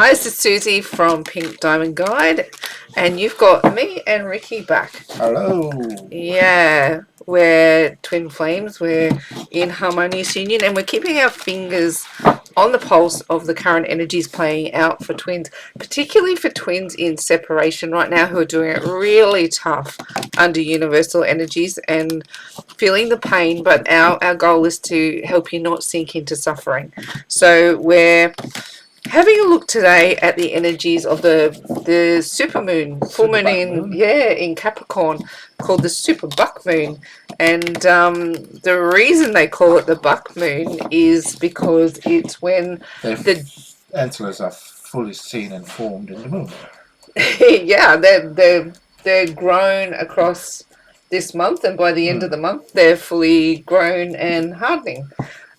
Hi, this is Susie from Pink Diamond Guide, and you've got me and Ricky back. Hello. Yeah, we're twin flames, we're in harmonious union, and we're keeping our fingers on the pulse of the current energies playing out for twins, particularly for twins in separation right now who are doing it really tough under universal energies and feeling the pain, but our goal is to help you not sink into suffering. So we're having a look today at the energies of the supermoon, full moon in Capricorn, called the super buck moon. And the reason they call it the buck moon is because it's when the antlers are fully seen and formed in the moon. yeah, they're grown across this month, and by the end of the month, they're fully grown and hardening.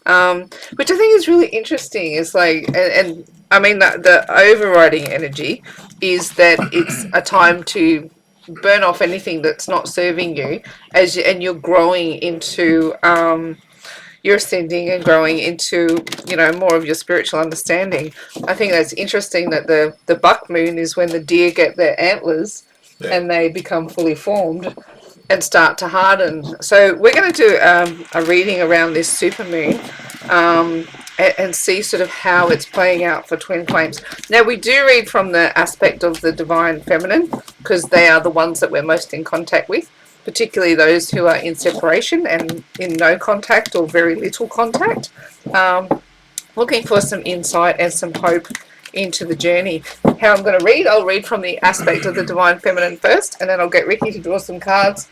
Which I think is really interesting. Is like, and I mean, the overriding energy is that it's a time to burn off anything that's not serving you, and you're growing into, you're ascending and growing into, more of your spiritual understanding. I think that's interesting that the buck moon is when the deer get their antlers, and they become fully formed and start to harden. So we're going to do a reading around this super moon, and see sort of how it's playing out for twin flames. Now, we do read from the aspect of the divine feminine because they are the ones that we're most in contact with, particularly those who are in separation and in no contact or very little contact, looking for some insight and some hope into the journey. How I'm going to read, I'll read from the aspect of the divine feminine first, and then I'll get Ricky to draw some cards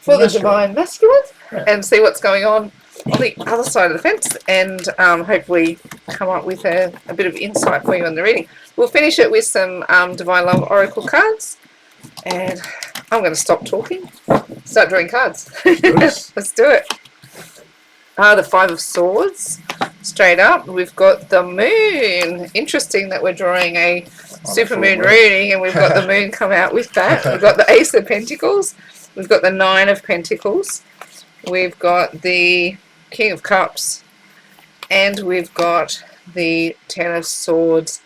for the divine masculine and see what's going on the other side of the fence, and hopefully come up with a bit of insight for you in the reading. We'll finish it with some Divine Love Oracle cards, and I'm going to stop talking, start drawing cards. Let's do it. The Five of Swords, straight up. We've got the moon. Interesting that we're drawing a super moon reading, and we've got the moon come out with that. We've got the Ace of Pentacles. We've got the Nine of Pentacles. We've got the King of Cups. And we've got the Ten of Swords.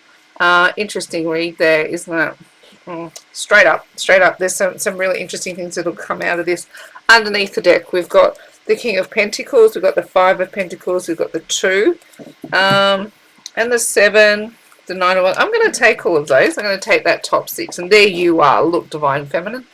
Interesting read there, isn't it? Straight up. There's some really interesting things that will come out of this. Underneath the deck, we've got the King of Pentacles. We've got the Five of Pentacles. We've got the Two. And the Seven. The Nine of Wands. I'm going to take all of those. I'm going to take that top six. And there you are. Look, Divine Feminine.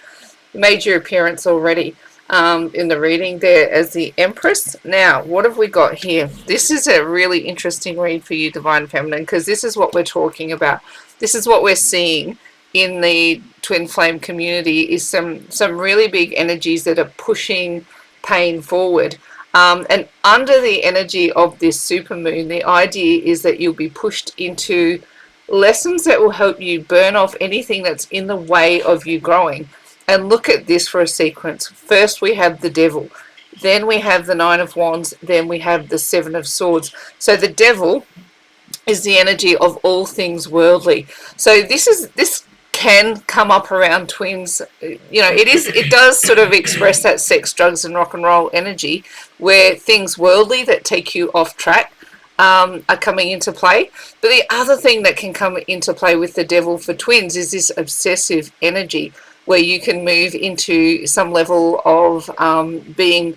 Made your appearance already in the reading there as the Empress. Now, what have we got here? This is a really interesting read for you, Divine Feminine, because this is what we're talking about. This is what we're seeing in the twin flame community, is some really big energies that are pushing pain forward. And under the energy of this super moon, the idea is that you'll be pushed into lessons that will help you burn off anything that's in the way of you growing. And look at this for a sequence. First we have the Devil, then we have the Nine of Wands, then we have the Seven of Swords. So the Devil is the energy of all things worldly. So this can come up around twins. It does sort of express that sex, drugs and rock and roll energy, where things worldly that take you off track are coming into play. But the other thing that can come into play with the Devil for twins is this obsessive energy, where you can move into some level of being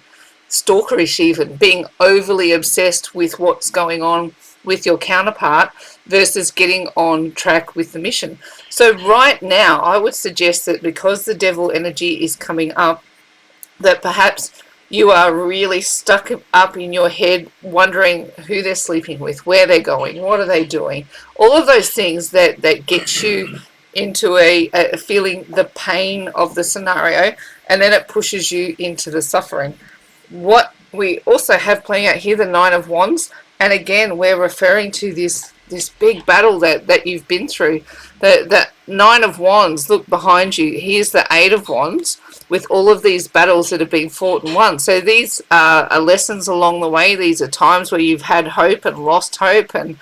stalkerish, even being overly obsessed with what's going on with your counterpart versus getting on track with the mission. So right now, I would suggest that because the Devil energy is coming up, that perhaps you are really stuck up in your head wondering who they're sleeping with, where they're going, what are they doing, all of those things that get you into a feeling the pain of the scenario, and then it pushes you into the suffering. What we also have playing out here, the Nine of Wands, and again we're referring to this big battle that you've been through. The Nine of Wands, look behind you, here's the Eight of Wands with all of these battles that have been fought and won. So these are lessons along the way. These are times where you've had hope and lost hope, and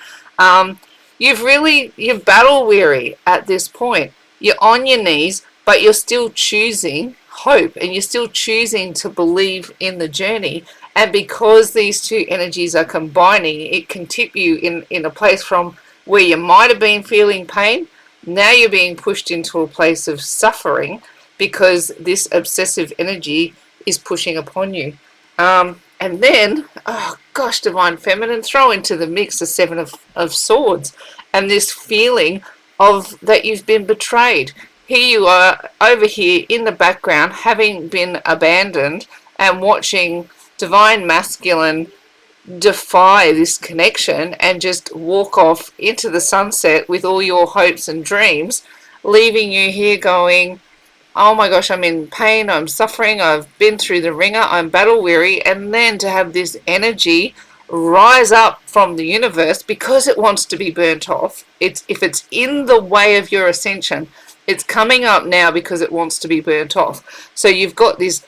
you're battle weary at this point. You're on your knees, but you're still choosing hope, and you're still choosing to believe in the journey. And because these two energies are combining, it can tip you in a place from where you might have been feeling pain. Now you're being pushed into a place of suffering because this obsessive energy is pushing upon you. And then, oh gosh, Divine Feminine, throw into the mix the Seven of Swords and this feeling of that you've been betrayed. Here you are over here in the background having been abandoned and watching Divine Masculine defy this connection and just walk off into the sunset with all your hopes and dreams, leaving you here going, oh my gosh, I'm in pain, I'm suffering, I've been through the ringer, I'm battle weary. And then to have this energy rise up from the universe because it wants to be burnt off. If it's in the way of your ascension, it's coming up now because it wants to be burnt off. So you've got this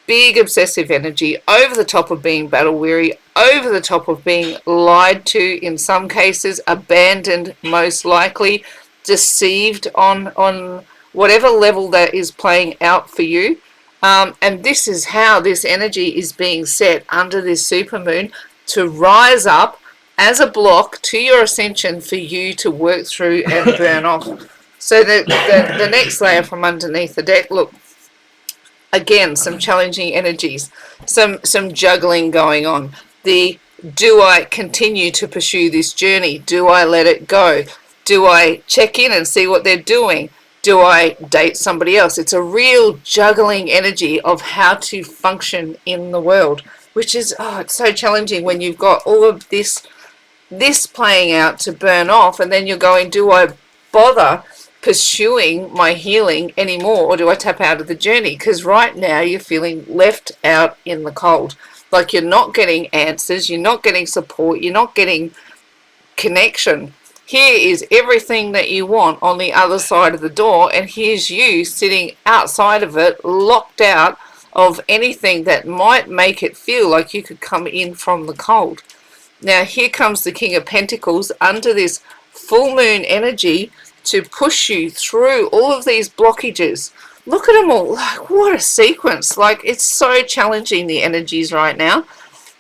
big obsessive energy over the top of being battle weary, over the top of being lied to in some cases, abandoned most likely, deceived on whatever level that is playing out for you. And this is how this energy is being set under this supermoon to rise up as a block to your ascension for you to work through and burn off. So the next layer from underneath the deck, look, again, some challenging energies, some juggling going on. Do I continue to pursue this journey? Do I let it go? Do I check in and see what they're doing? Do I date somebody else? It's a real juggling energy of how to function in the world, which is, it's so challenging when you've got all of this playing out to burn off, and then you're going, do I bother pursuing my healing anymore, or do I tap out of the journey? Because right now you're feeling left out in the cold, like you're not getting answers, you're not getting support, you're not getting connection. Here is everything that you want on the other side of the door, and here's you sitting outside of it, locked out of anything that might make it feel like you could come in from the cold. Now here comes the King of Pentacles under this full moon energy to push you through all of these blockages. Look at them all. Like, what a sequence. Like, it's so challenging, the energies right now.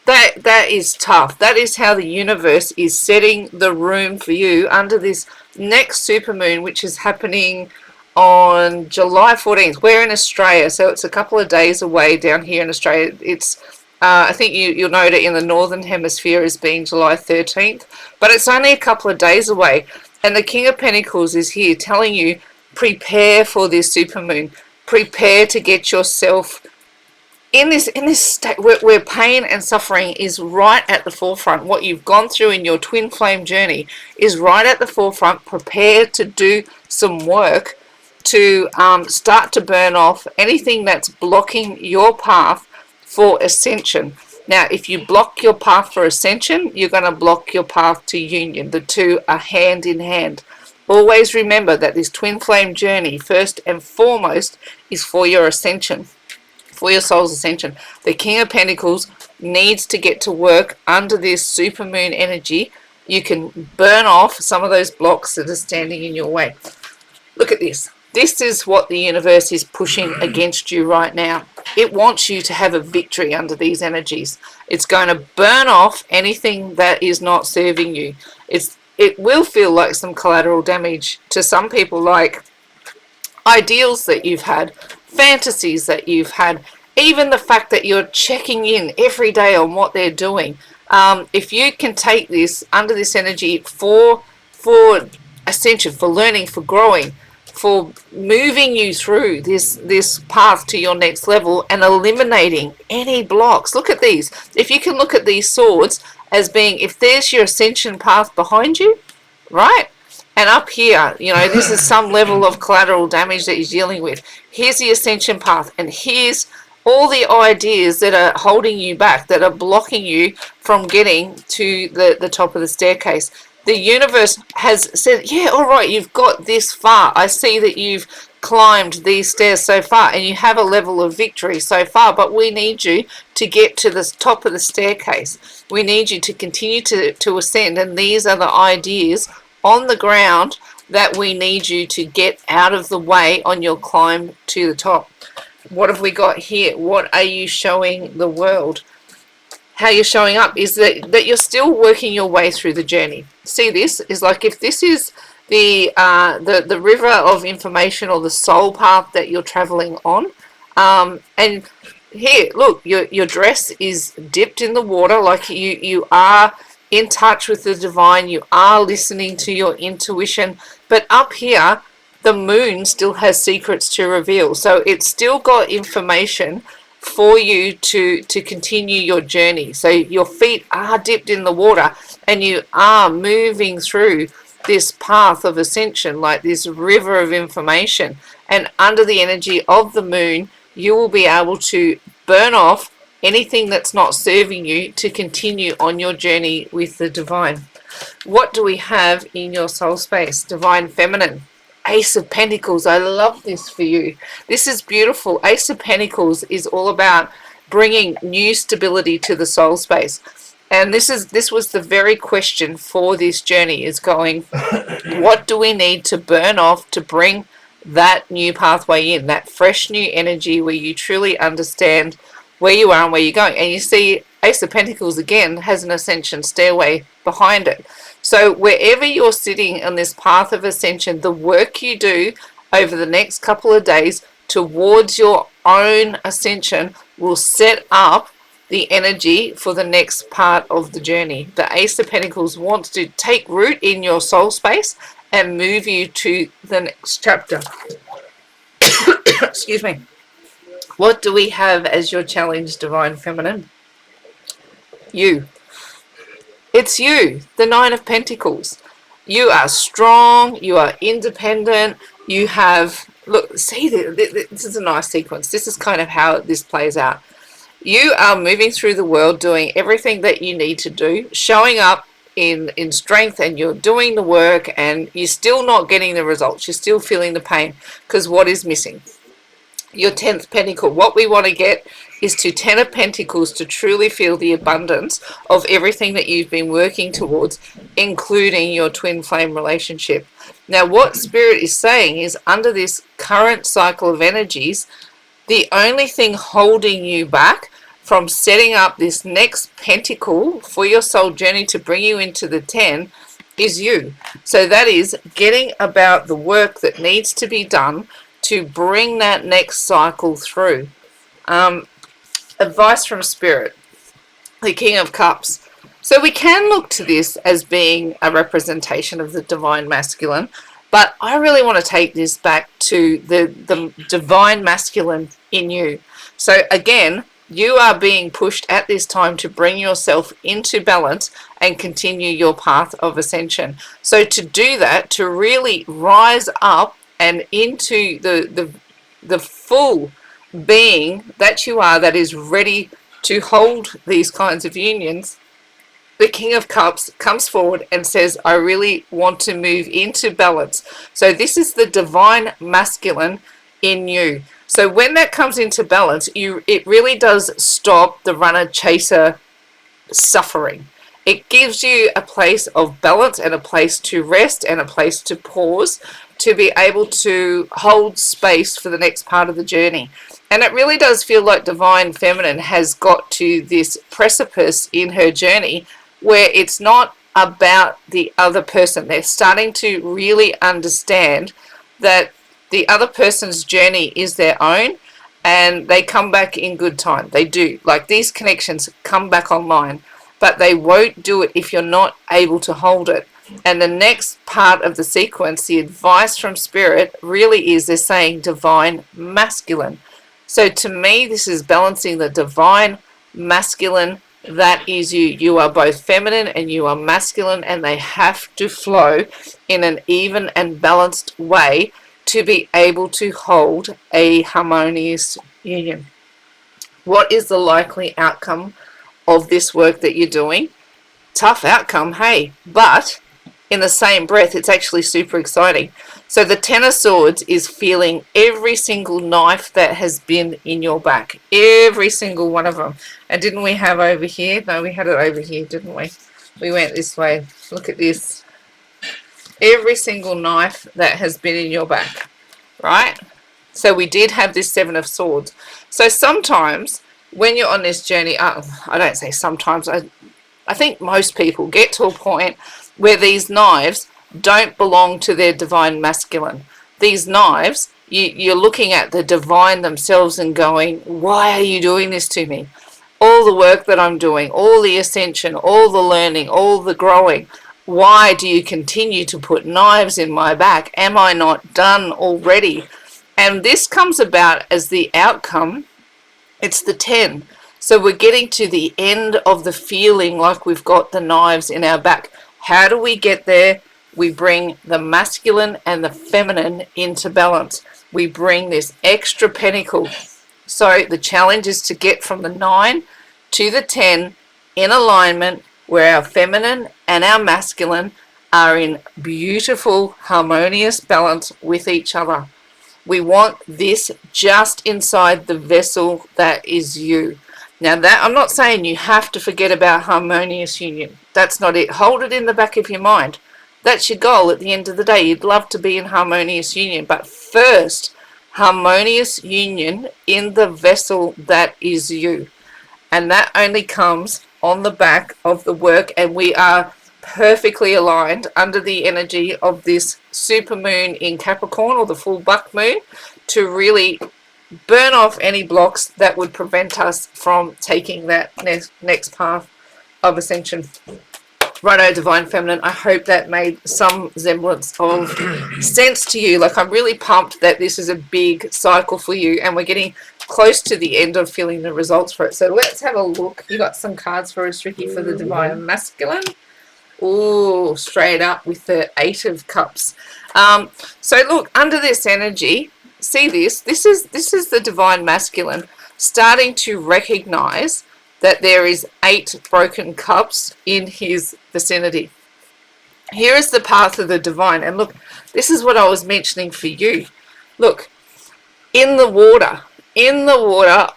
That is tough. That is how the universe is setting the room for you under this next supermoon, which is happening on July 14th. We're in Australia, so it's a couple of days away down here in Australia. It's I think you'll note it in the Northern Hemisphere as being July 13th, but it's only a couple of days away. And the King of Pentacles is here telling you, prepare for this supermoon. Prepare to get yourself in this state where pain and suffering is right at the forefront. What you've gone through in your twin flame journey is right at the forefront. Prepare to do some work to start to burn off anything that's blocking your path for ascension. Now, if you block your path for ascension, you're going to block your path to union. The two are hand in hand. Always remember that this twin flame journey, first and foremost, is for your ascension, for your soul's ascension. The King of Pentacles needs to get to work under this supermoon energy. You can burn off some of those blocks that are standing in your way. Look at this. This is what the universe is pushing against you right now. It wants you to have a victory under these energies. It's going to burn off anything that is not serving you. It will feel like some collateral damage to some people, like ideals that you've had, fantasies that you've had, even the fact that you're checking in every day on what they're doing. If you can take this under this energy for ascension, for learning, for growing, for moving you through this path to your next level and eliminating any blocks. Look at these. If you can look at these swords as being, if there's your ascension path behind you, right? And up here, this is some level of collateral damage that you're dealing with. Here's the ascension path, and here's all the ideas that are holding you back, that are blocking you from getting to the top of the staircase. The universe has said, yeah, all right, you've got this far. I see that you've climbed these stairs so far and you have a level of victory so far, but we need you to get to the top of the staircase. We need you to continue to ascend, and these are the ideas on the ground that we need you to get out of the way on your climb to the top. What have we got here? What are you showing the world? how you're showing up is that you're still working your way through the journey. See, this is like, if this is the river of information or the soul path that you're traveling on, and here, look, your dress is dipped in the water, like you are in touch with the divine, you are listening to your intuition, but up here the moon still has secrets to reveal, so it's still got information for you to continue your journey. So your feet are dipped in the water and you are moving through this path of ascension, like this river of information, and under the energy of the moon you will be able to burn off anything that's not serving you to continue on your journey with the divine. What do we have in your soul space? Divine feminine. Ace of Pentacles. I love this for you. This is beautiful. Ace of Pentacles is all about bringing new stability to the soul space. And this was the very question for this journey, is going, what do we need to burn off to bring that new pathway in, that fresh new energy where you truly understand where you are and where you're going. And you see Ace of Pentacles again has an ascension stairway behind it. So wherever you're sitting on this path of ascension, the work you do over the next couple of days towards your own ascension will set up the energy for the next part of the journey. The Ace of Pentacles wants to take root in your soul space and move you to the next chapter. Excuse me. What do we have as your challenge, Divine Feminine? You. It's you, the Nine of Pentacles. You are strong, you are independent, you have, look, see, this is a nice sequence. This is kind of how this plays out. You are moving through the world doing everything that you need to do, showing up in strength, and you're doing the work, and you're still not getting the results. You're still feeling the pain, because what is missing? Your 10th pentacle. What we want to get is to 10 of Pentacles to truly feel the abundance of everything that you've been working towards, including your twin flame relationship. Now, what Spirit is saying is, under this current cycle of energies, the only thing holding you back from setting up this next pentacle for your soul journey to bring you into the 10 is you. So that is getting about the work that needs to be done to bring that next cycle through. Advice from Spirit, the King of Cups. So we can look to this as being a representation of the divine masculine, but I really want to take this back to the divine masculine in you. So again, you are being pushed at this time to bring yourself into balance and continue your path of ascension. So to do that, to really rise up and into the full being that you are, that is ready to hold these kinds of unions, the King of Cups comes forward and says, I really want to move into balance. So this is the divine masculine in you. So when that comes into balance, it really does stop the runner-chaser suffering. It gives you a place of balance and a place to rest and a place to pause, to be able to hold space for the next part of the journey. And it really does feel like Divine Feminine has got to this precipice in her journey where it's not about the other person. They're starting to really understand that the other person's journey is their own, and they come back in good time. They do. Like, these connections come back online, but they won't do it if you're not able to hold it. And the next part of the sequence, the advice from Spirit, really is, they're saying divine masculine. So to me, this is balancing the divine masculine. That is you. You are both feminine and you are masculine, and they have to flow in an even and balanced way to be able to hold a harmonious union. What is the likely outcome of this work that you're doing? Tough outcome, hey, but in the same breath, it's actually super exciting. So the Ten of Swords is feeling every single knife that has been in your back, every single one of them. And didn't we have over here? No, we had it over here, didn't we? We went this way. Look at this. Every single knife that has been in your back, right? So we did have this Seven of Swords. So sometimes when you're on this journey, I don't say sometimes, I think most people get to a point where these knives don't belong to their divine masculine. These knives, you're looking at the divine themselves and going, why are you doing this to me? All the work that I'm doing, all the ascension, all the learning, all the growing, why do you continue to put knives in my back? Am I not done already? And this comes about as the outcome. It's the 10. So we're getting to the end of the feeling like we've got the knives in our back. How do we get there? We bring the masculine and the feminine into balance. We bring this extra pentacle. So the challenge is to get from the 9 to the 10 in alignment, where our feminine and our masculine are in beautiful, harmonious balance with each other. We want this just inside the vessel that is you. Now, that I'm not saying you have to forget about harmonious union. That's not it. Hold it in the back of your mind. That's your goal at the end of the day. You'd love to be in harmonious union. But first, harmonious union in the vessel that is you. And that only comes on the back of the work. And we are perfectly aligned under the energy of this super moon in Capricorn, or the full buck moon, to really burn off any blocks that would prevent us from taking that next path of ascension. Righto, divine feminine, I hope that made some semblance of sense to you. Like, I'm really pumped that this is a big cycle for you, and we're getting close to the end of feeling the results for it. So let's have a look. You got some cards for us, Ricky, for the divine masculine. Oh, straight up with the 8 of Cups. So look, under this energy, see this. This is the divine masculine starting to recognize that there is 8 broken cups in his vicinity. Here is the path of the divine. And look, this is what I was mentioning for you. Look, in the water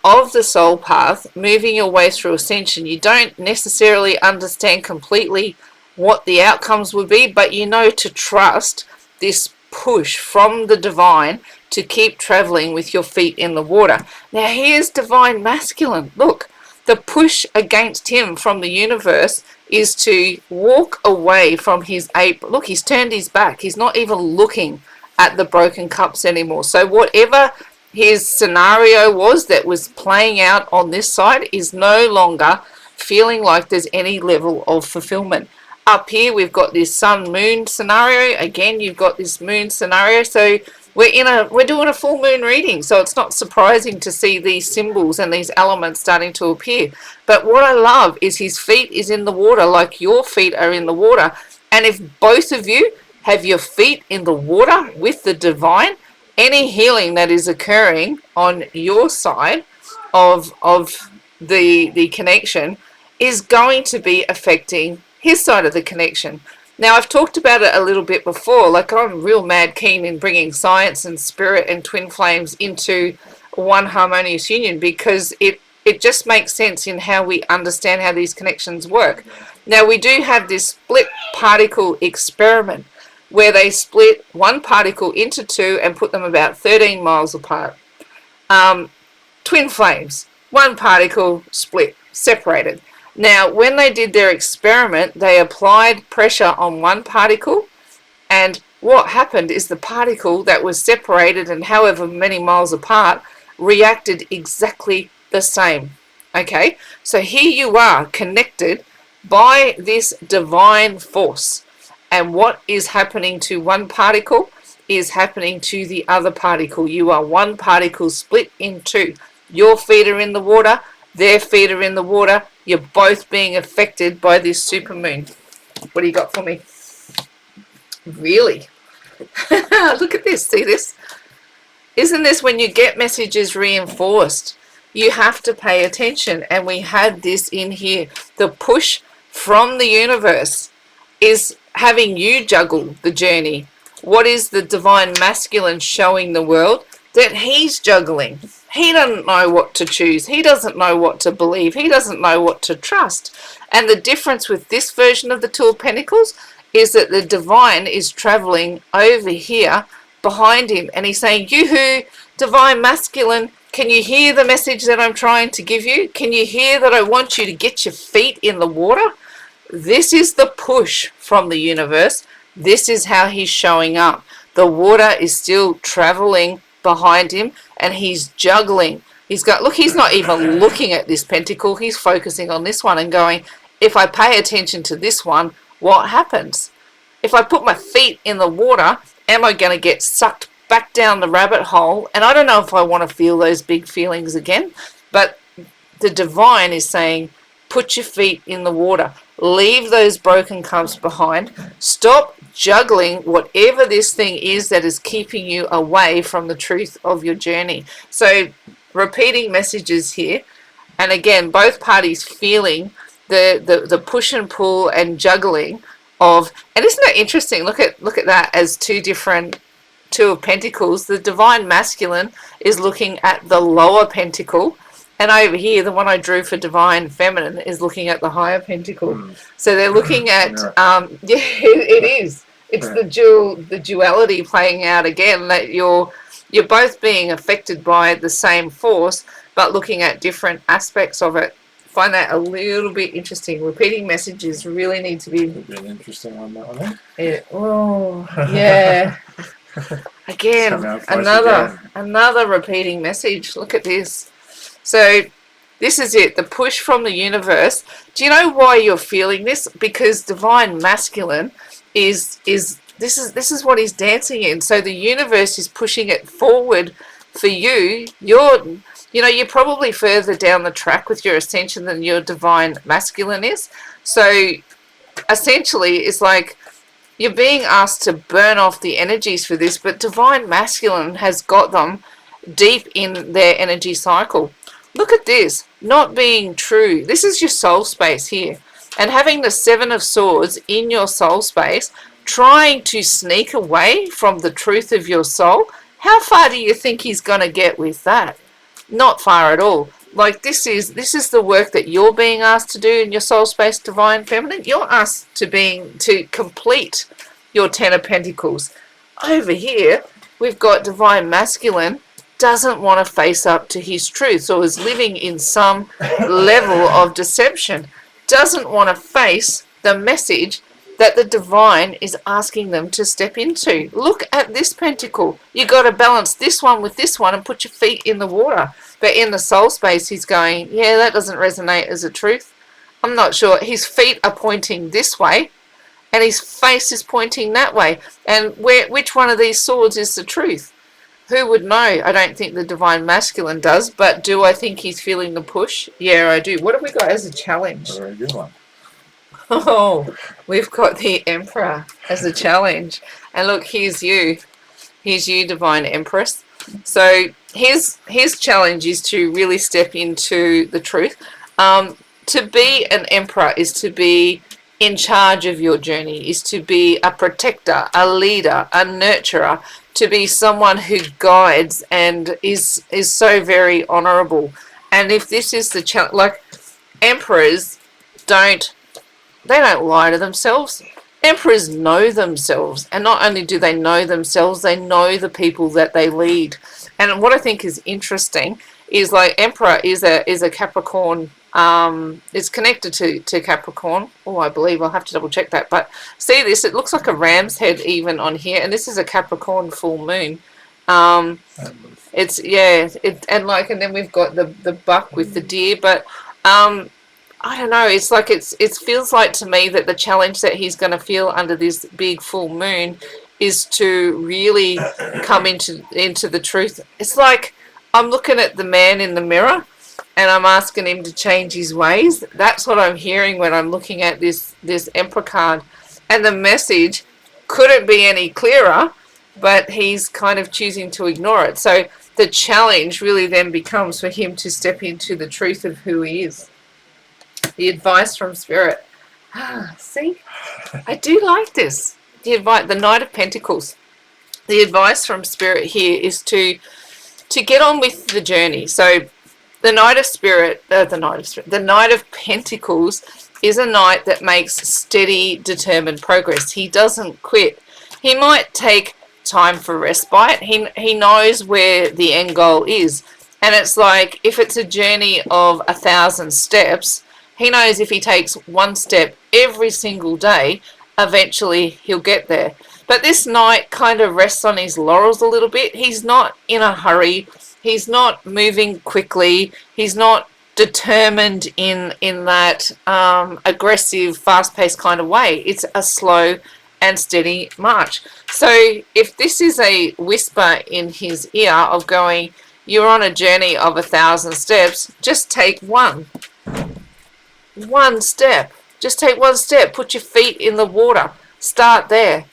of the soul path, moving your way through ascension, you don't necessarily understand completely what the outcomes would be, but you know to trust this push from the divine to keep traveling with your feet in the water. Now here's divine masculine. Look, the push against him from the universe is to walk away from his 8. Look, he's turned his back. He's not even looking at the broken cups anymore. So whatever his scenario was that was playing out on this side is no longer feeling like there's any level of fulfillment. Up here we've got this sun moon scenario. Again, you've got this moon scenario. So we're doing a full moon reading, so it's not surprising to see these symbols and these elements starting to appear. But what I love is his feet is in the water, like your feet are in the water. And if both of you have your feet in the water with the divine, any healing that is occurring on your side of the connection is going to be affecting his side of the connection. Now, I've talked about it a little bit before. Like, I'm real mad keen in bringing science and spirit and twin flames into one harmonious union, because it just makes sense in how we understand how these connections work. Now, we do have this split particle experiment where they split one particle into 2 and put them about 13 miles apart. Twin flames, one particle split, separated. Now, when they did their experiment, they applied pressure on one particle, and what happened is the particle that was separated and however many miles apart reacted exactly the same. Okay, so here you are connected by this divine force, and what is happening to one particle is happening to the other particle. You are one particle split in 2. Your feet are in the water, their feet are in the water. You're both being affected by this supermoon. What do you got for me? Really? Look at this. See this? Isn't this when you get messages reinforced? You have to pay attention. And we had this in here. The push from the universe is having you juggle the journey. What is the divine masculine showing the world? That he's juggling. He doesn't know what to choose. He doesn't know what to believe. He doesn't know what to trust. And the difference with this version of the Two of Pentacles is that the divine is traveling over here behind him. And he's saying, yoo-hoo, divine masculine, Can you hear the message that I'm trying to give you? Can you hear that I want you to get your feet in the water? This is the push from the universe. This is how he's showing up. The water is still traveling behind him, and he's juggling. He's got, look, he's not even looking at this pentacle. He's focusing on this one and going, if I pay attention to this one, what happens? If I put my feet in the water, am I going to get sucked back down the rabbit hole? And I don't know if I want to feel those big feelings again, but the divine is saying, put your feet in the water. Leave those broken cups behind. Stop juggling whatever this thing is that is keeping you away from the truth of your journey. So repeating messages here. And again, both parties feeling the push and pull and juggling of, and isn't it interesting? Look at that as two of pentacles. The divine masculine is looking at the lower pentacle, and over here the one I drew for divine feminine is looking at the higher pentacle. So they're looking at it is. It's the duality playing out again, that you're both being affected by the same force, but looking at different aspects of it. Find that a little bit interesting. Repeating messages really need to be an interesting one, that one. Yeah. Oh, yeah. Again, another repeating message. Look at this. So this is it, the push from the universe. Do you know why you're feeling this? Because divine masculine is this is what he's dancing in. So the universe is pushing it forward for you. You're probably further down the track with your ascension than your divine masculine is. So essentially it's like you're being asked to burn off the energies for this, but divine masculine has got them deep in their energy cycle. Look at this, not being true. This is your soul space here. And having the Seven of Swords in your soul space, trying to sneak away from the truth of your soul. How far do you think he's going to get with that? Not far at all. Like this is the work that you're being asked to do in your soul space, divine feminine. You're asked to complete your Ten of Pentacles. Over here, we've got divine masculine doesn't want to face up to his truth, or is living in some level of deception. Doesn't want to face the message that the divine is asking them to step into. Look at this pentacle. You got to balance this one with this one and put your feet in the water. But in the soul space, he's going, yeah, that doesn't resonate as a truth. I'm not sure. His feet are pointing this way, and his face is pointing that way. And which one of these swords is the truth? Who would know? I don't think the divine masculine does, but do I think he's feeling the push? Yeah, I do. What have we got as a challenge? A very good one. Oh, we've got the Emperor as a challenge. And look, here's you. Here's you, Divine Empress. So his challenge is to really step into the truth. To be an Emperor is to be in charge of your journey, is to be a protector, a leader, a nurturer, to be someone who guides and is so very honorable. And if this is the challenge, like emperors don't lie to themselves. Emperors know themselves, and not only do they know themselves, they know the people that they lead. And what I think is interesting is, like, Emperor is a Capricorn. It's connected to Capricorn. Oh, I believe, I'll have to double check that. But see this, it looks like a ram's head even on here, and this is a Capricorn full moon. And then we've got the buck with the deer, but I don't know, it's like it feels like to me that the challenge that he's going to feel under this big full moon is to really come into the truth. It's like I'm looking at the man in the mirror and I'm asking him to change his ways. That's what I'm hearing when I'm looking at this Emperor card. And the message couldn't be any clearer, but he's kind of choosing to ignore it. So the challenge really then becomes for him to step into the truth of who he is. The advice from Spirit. See, I do like this. The Knight of Pentacles. The advice from Spirit here is to get on with the journey. So the Knight of Pentacles is a knight that makes steady, determined progress. He doesn't quit. He might take time for respite. He knows where the end goal is. And it's like, if it's a journey of 1,000 steps, he knows if he takes one step every single day, eventually he'll get there. But this knight kind of rests on his laurels a little bit. He's not in a hurry. He's not moving quickly. He's not determined in that aggressive, fast-paced kind of way. It's a slow and steady march. So if this is a whisper in his ear of going, you're on a journey of 1,000 steps, just take one step. Just take one step. Put your feet in the water. Start there.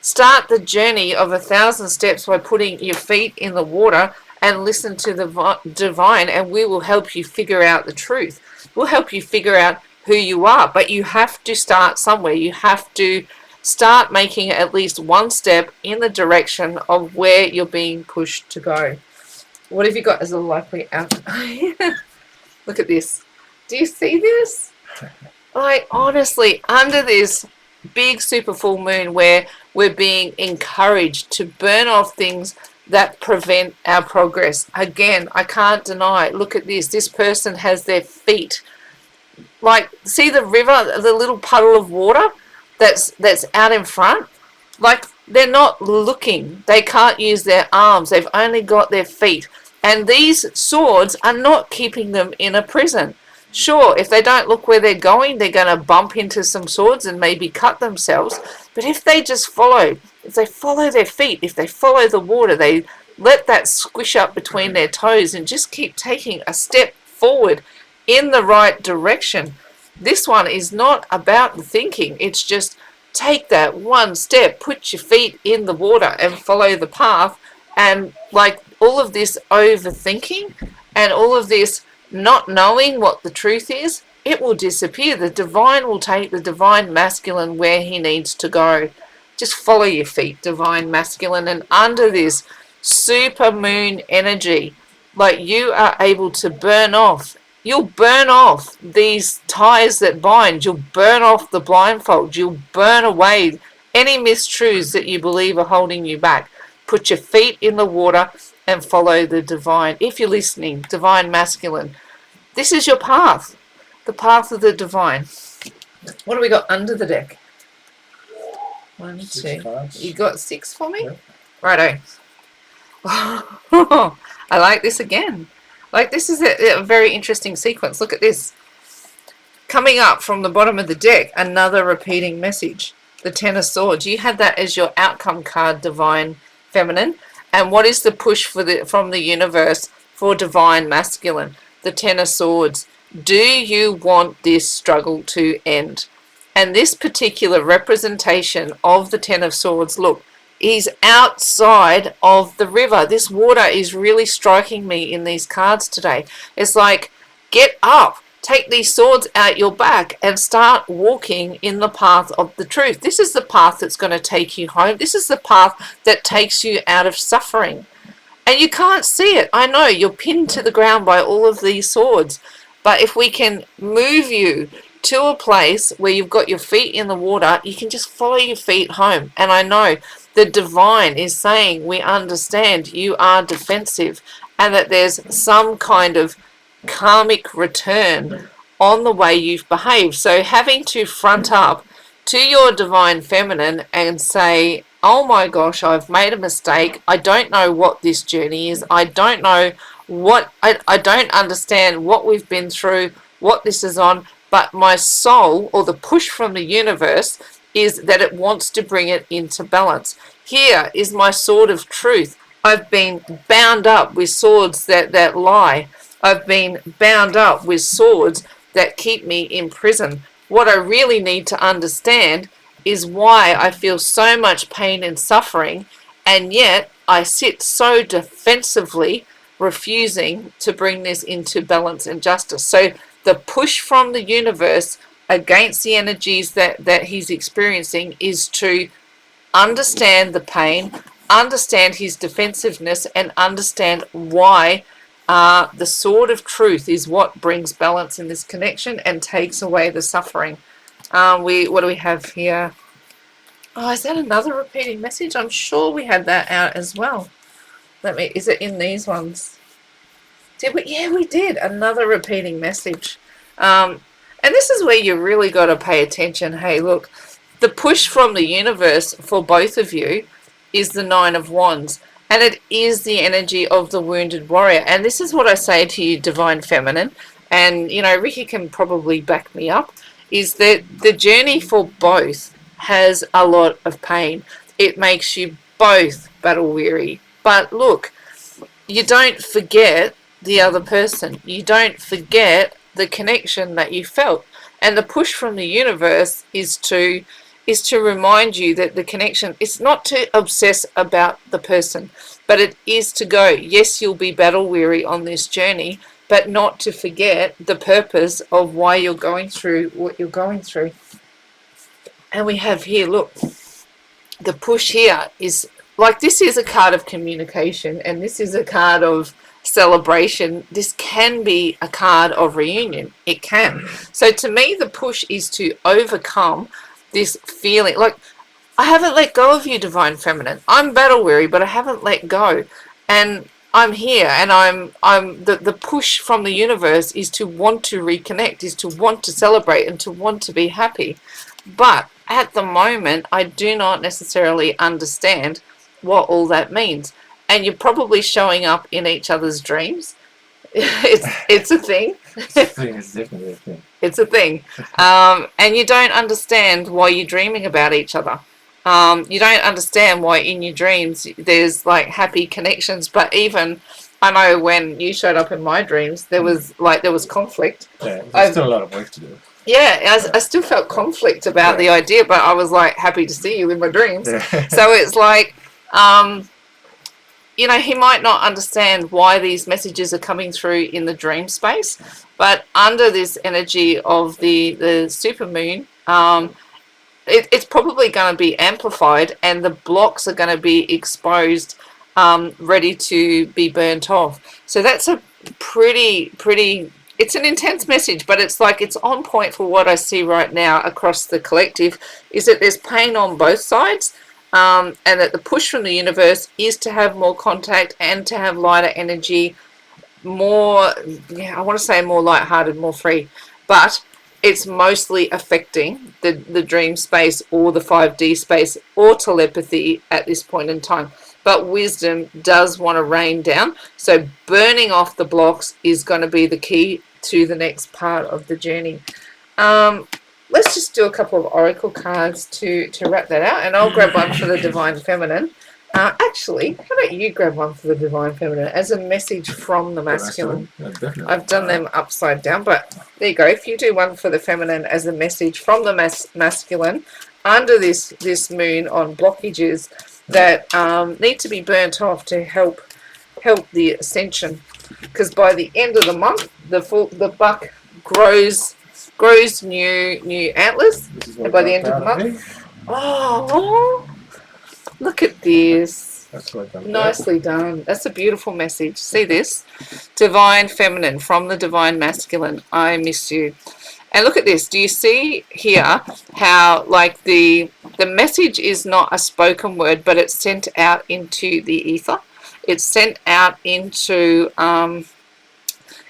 Start the journey of 1,000 steps by putting your feet in the water and listen to the divine, and we will help you figure out the truth. We'll help you figure out who you are, but you have to start somewhere. You have to start making at least one step in the direction of where you're being pushed to go. What have you got as a likely outcome? Look at this. Do you see this? Like, honestly, under this big super full moon where we're being encouraged to burn off things that prevent our progress. Again, I can't deny. Look at this. This person has their feet. Like, see the river, the little puddle of water that's out in front? Like, they're not looking. They can't use their arms. They've only got their feet. And these swords are not keeping them in a prison. Sure, if they don't look where they're going, they're going to bump into some swords and maybe cut themselves. But if they just follow, if they follow their feet, if they follow the water, they let that squish up between their toes and just keep taking a step forward in the right direction. This one is not about the thinking. It's just take that one step, put your feet in the water and follow the path. And like all of this overthinking and all of this not knowing what the truth is, it will disappear. The divine will take the divine masculine where he needs to go. Just follow your feet, divine masculine. And under this super moon energy, like, you are able to burn off. You'll burn off these ties that bind. You'll burn off the blindfold. You'll burn away any mistruths that you believe are holding you back. Put your feet in the water and follow the divine. If you're listening, divine masculine, this is your path. The path of the divine. What do we got under the deck? 1, 2. Cards. You got 6 for me? Yep. Righto. I like this again. Like, this is a very interesting sequence. Look at this. Coming up from the bottom of the deck, another repeating message. The Ten of Swords. You had that as your outcome card, divine feminine. And what is the push from the universe for divine masculine? The Ten of Swords. Do you want this struggle to end? And this particular representation of the Ten of Swords, look, is outside of the river. This water is really striking me in these cards today. It's like, get up, take these swords out your back and start walking in the path of the truth. This is the path that's going to take you home. This is the path that takes you out of suffering. And you can't see it. I know you're pinned to the ground by all of these swords. But if we can move you to a place where you've got your feet in the water, you can just follow your feet home. And I know the divine is saying, we understand you are defensive and that there's some kind of karmic return on the way you've behaved. So having to front up to your divine feminine and say, oh my gosh, I've made a mistake. I don't know what this journey is. I don't know what, I don't understand what we've been through, what this is on, but my soul, or the push from the universe, is that it wants to bring it into balance. Here is my sword of truth. I've been bound up with swords that lie. I've been bound up with swords that keep me in prison. What I really need to understand is why I feel so much pain and suffering, and yet I sit so defensively, refusing to bring this into balance and justice. So the push from the universe against the energies that he's experiencing is to understand the pain, understand his defensiveness, and understand why the sword of truth is what brings balance in this connection and takes away the suffering. What do we have here? Oh, is that another repeating message? I'm sure we had that out as well. Is it in these ones? Did we? Yeah, we did. Another repeating message. And this is where you really got to pay attention. Hey, look, the push from the universe for both of you is the Nine of Wands. And it is the energy of the wounded warrior. And this is what I say to you, Divine Feminine. And, you know, Ricky can probably back me up. Is that the journey for both has a lot of pain. It makes you both battle weary. But look, you don't forget the other person. You don't forget the connection that you felt. And the push from the universe is to remind you that the connection is not to obsess about the person, but it is to go, yes, you'll be battle weary on this journey, but not to forget the purpose of why you're going through what you're going through. And we have here, look, the push here is like, this is a card of communication, and this is a card of celebration. This can be a card of reunion. It can. So to me, the push is to overcome this feeling. Like, I haven't let go of you, Divine Feminine. I'm battle weary, but I haven't let go. And I'm here, and the push from the universe is to want to reconnect, is to want to celebrate, and to want to be happy. But at the moment, I do not necessarily understand what all that means. And you're probably showing up in each other's dreams. It's a thing. It's definitely a thing. It's a thing. And you don't understand why you're dreaming about each other. You don't understand why in your dreams there's like happy connections. But even, I know when you showed up in my dreams, there was conflict. Yeah, there's still a lot of work to do. Yeah, I still felt conflict about the idea, but I was like happy to see you in my dreams. Yeah. So it's like, you know, he might not understand why these messages are coming through in the dream space, but under this energy of the supermoon, it's probably going to be amplified, and the blocks are going to be exposed, ready to be burnt off. So that's a pretty, it's an intense message, but it's like, it's on point for what I see right now across the collective, is that there's pain on both sides. And that the push from the universe is to have more contact and to have lighter energy, more, I want to say more lighthearted, more free. But it's mostly affecting the dream space or the 5D space or telepathy at this point in time. But wisdom does want to rain down. So burning off the blocks is going to be the key to the next part of the journey. Let's just do a couple of oracle cards to wrap that out, and I'll grab one for the Divine Feminine. Actually, how about you grab one for the Divine Feminine as a message from the masculine? Yeah, definitely. I've done them upside down, but there you go. If you do one for the feminine as a message from the masculine under this moon on blockages that need to be burnt off to help the ascension, because by the end of the month, the buck grows new antlers, and by the end of the month, oh, look at this. That's what I'm Nicely done. That's a beautiful message. See this? Divine Feminine from the Divine Masculine. I miss you. And look at this. Do you see here how like the message is not a spoken word, but it's sent out into the ether. It's sent out into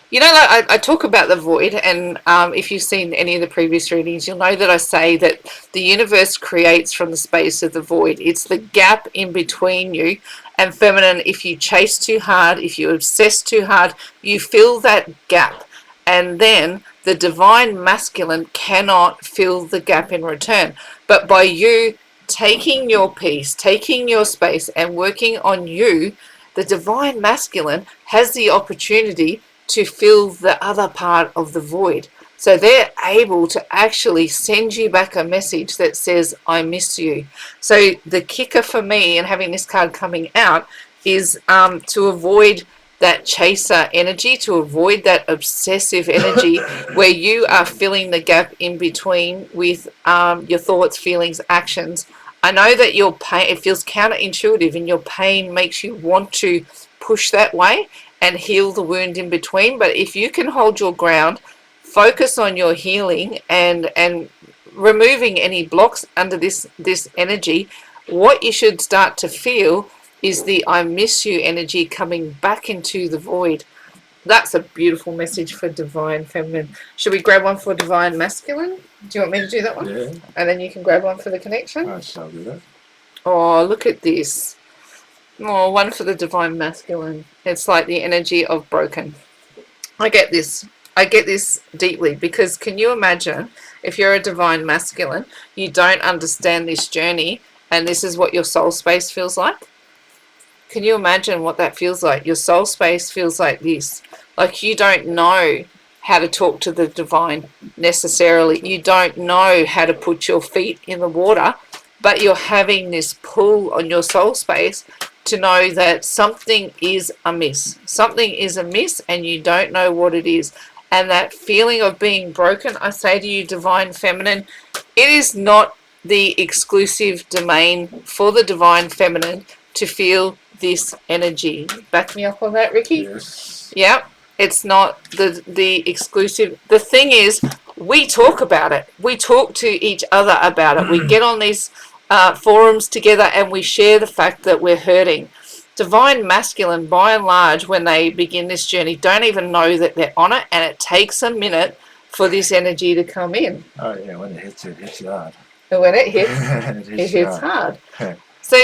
you know, like I talk about the void, and if you've seen any of the previous readings, you'll know that I say that the universe creates from the space of the void. It's the gap in between you and feminine. If you chase too hard, if you obsess too hard, you fill that gap. And then the divine masculine cannot fill the gap in return. But by you taking your peace, taking your space, and working on you, the divine masculine has the opportunity to fill the other part of the void. So they're able to actually send you back a message that says, I miss you. So the kicker for me and having this card coming out is to avoid that chaser energy, to avoid that obsessive energy where you are filling the gap in between with your thoughts, feelings, actions. I know that your pain, it feels counterintuitive, and your pain makes you want to push that way and heal the wound in between. But if you can hold your ground, focus on your healing and removing any blocks under this energy, what you should start to feel is the I miss you energy coming back into the void. That's a beautiful message for divine feminine. Should we grab one for divine masculine? Do you want me to do that one? Yeah, And then you can grab one for the connection? I shall do that. Oh, look at this. Oh, one for the divine masculine. It's like the energy of broken. I get this. I get this deeply because can you imagine if you're a divine masculine, you don't understand this journey and this is what your soul space feels like? Can you imagine what that feels like? Your soul space feels like this. Like you don't know how to talk to the divine necessarily. You don't know how to put your feet in the water, but you're having this pull on your soul space to know that something is amiss. Something is amiss and you don't know what it is. And that feeling of being broken, I say to you, divine feminine, it is not the exclusive domain for the divine feminine to feel this energy. Back me up on that, Ricky? Yes. Yep. It's not the exclusive. The thing is, we talk about it. We talk to each other about it. We get on these forums together and we share the fact that we're hurting. Divine masculine, by and large, when they begin this journey, don't even know that they're on it, and it takes a minute for this energy to come in. Oh yeah, when it hits you hard. And when it hits, it hits hard. So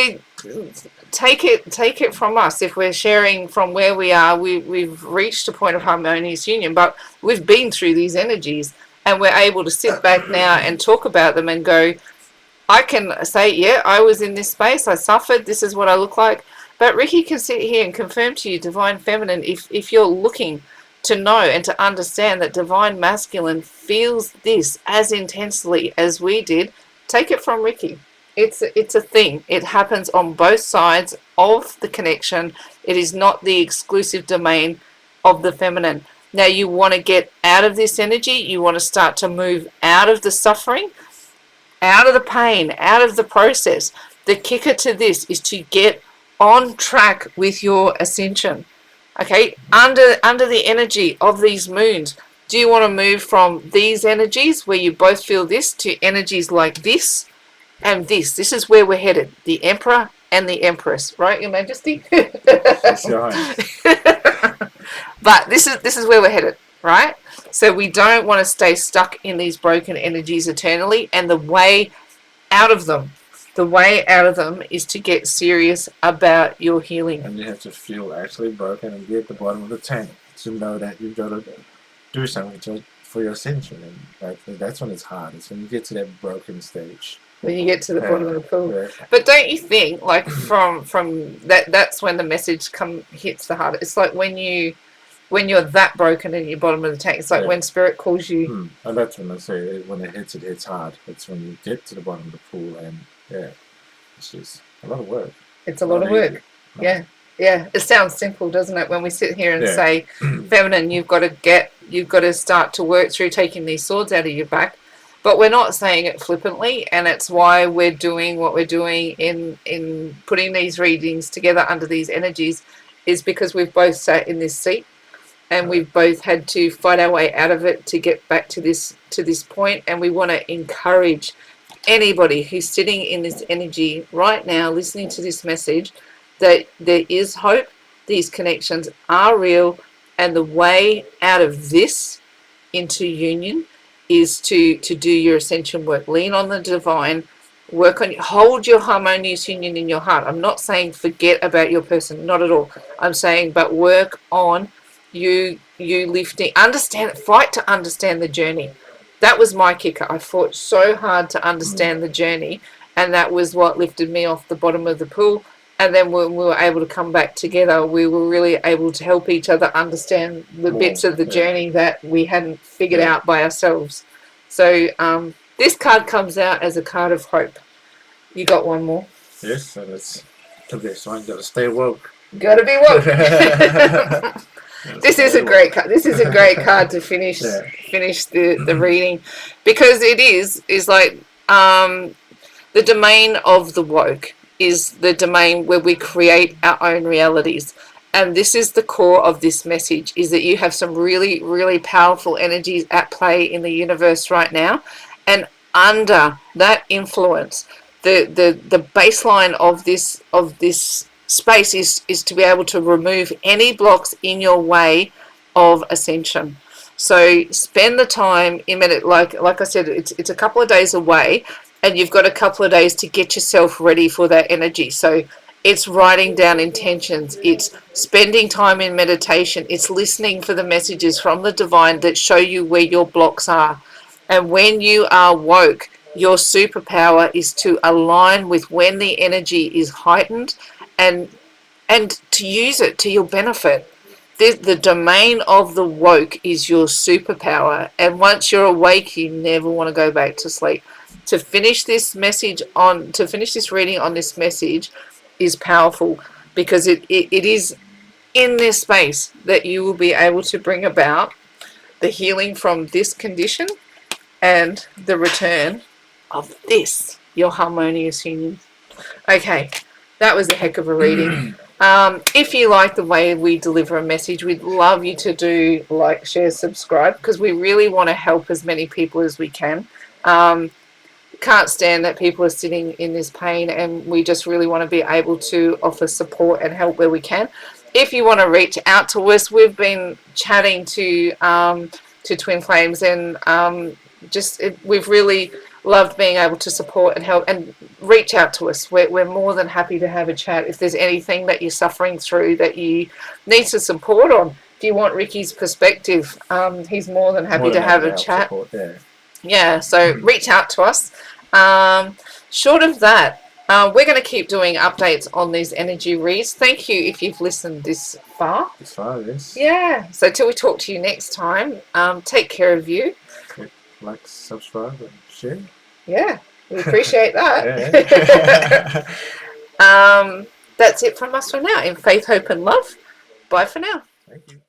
take it from us. If we're sharing from where we are, we've reached a point of harmonious union, but we've been through these energies, and we're able to sit back now and talk about them and go, I can say, yeah, I was in this space, I suffered, this is what I look like. But Ricky can sit here and confirm to you, divine feminine, if you're looking to know and to understand that divine masculine feels this as intensely as we did, take it from Ricky. It's a thing. It happens on both sides of the connection. It is not the exclusive domain of the feminine. Now you want to get out of this energy. You want to start to move out of the suffering, out of the pain, out of the process. The kicker to this is to get on track with your ascension. Okay, under the energy of these moons, do you want to move from these energies where you both feel this to energies like this and this? This is where we're headed. The Emperor and the Empress, right, Your Majesty? Yes, Your Highness. But this is where we're headed, right? So we don't want to stay stuck in these broken energies eternally, and the way out of them is to get serious about your healing. And you have to feel actually broken and be at the bottom of the tank to know that you've got to do something for your ascension. And that's when it's hard. It's when you get to that broken stage. When you get to the bottom of the pool. Yeah. But don't you think, like from that's when the message hits the heart. It's like when you're that broken in your bottom of the tank. It's like when spirit calls you. And that's when I say when it hits hard. It's when you get to the bottom of the pool, and it's just a lot of work. It's a lot of work. Yeah. It sounds simple, doesn't it? When we sit here and say, feminine, you've got to start to work through taking these swords out of your back. But we're not saying it flippantly, and it's why we're doing what we're doing in putting these readings together under these energies, is because we've both sat in this seat, and we've both had to fight our way out of it to get back to this point. And we want to encourage anybody who's sitting in this energy right now, listening to this message, that there is hope. These connections are real, and the way out of this into union is to do your ascension work. Lean on the divine, work on, hold your harmonious union in your heart. I'm not saying forget about your person, not at all. I'm saying, but work on you lifting, fight to understand the journey. That was my kicker. I fought so hard to understand the journey, and that was what lifted me off the bottom of the pool. And then when we were able to come back together, we were really able to help each other understand the bits of the journey that we hadn't figured out by ourselves. So this card comes out as a card of hope. You got one more? Yes, so that's the best one. Got to stay woke. Got to be woke. This is a great card. This is a great card to finish the reading, because it is like the domain of the woke is the domain where we create our own realities. And this is the core of this message, is that you have some really, really powerful energies at play in the universe right now. And under that influence, the baseline of this space is to be able to remove any blocks in your way of ascension. So spend the time in minute, like I said, it's a couple of days away, and you've got a couple of days to get yourself ready for that energy. So it's writing down intentions, it's spending time in meditation, it's listening for the messages from the divine that show you where your blocks are. And when you are woke, your superpower is to align with when the energy is heightened, and to use it to your benefit. The domain of the woke is your superpower, and once you're awake, you never want to go back to sleep. To finish this reading on this message is powerful, because it is in this space that you will be able to bring about the healing from this condition and the return of this, your harmonious union. Okay, that was a heck of a reading. If you like the way we deliver a message, we'd love you to do like, share, subscribe, because we really want to help as many people as we can. Can't stand that people are sitting in this pain, and we just really want to be able to offer support and help where we can. If you want to reach out to us, we've been chatting to Twin Flames, and we've really loved being able to support and help, and reach out to us. We're more than happy to have a chat. If there's anything that you're suffering through that you need some support on, if you want Ricky's perspective, he's more than happy to have a chat. Support, yeah, so reach out to us. Short of that, we're going to keep doing updates on these energy reads. Thank you if you've listened this far. This far, yes. Yeah, so till we talk to you next time, take care of you. Like, subscribe, and share. Yeah, we appreciate that. Yeah. That's it from us for now. In faith, hope, and love. Bye for now. Thank you.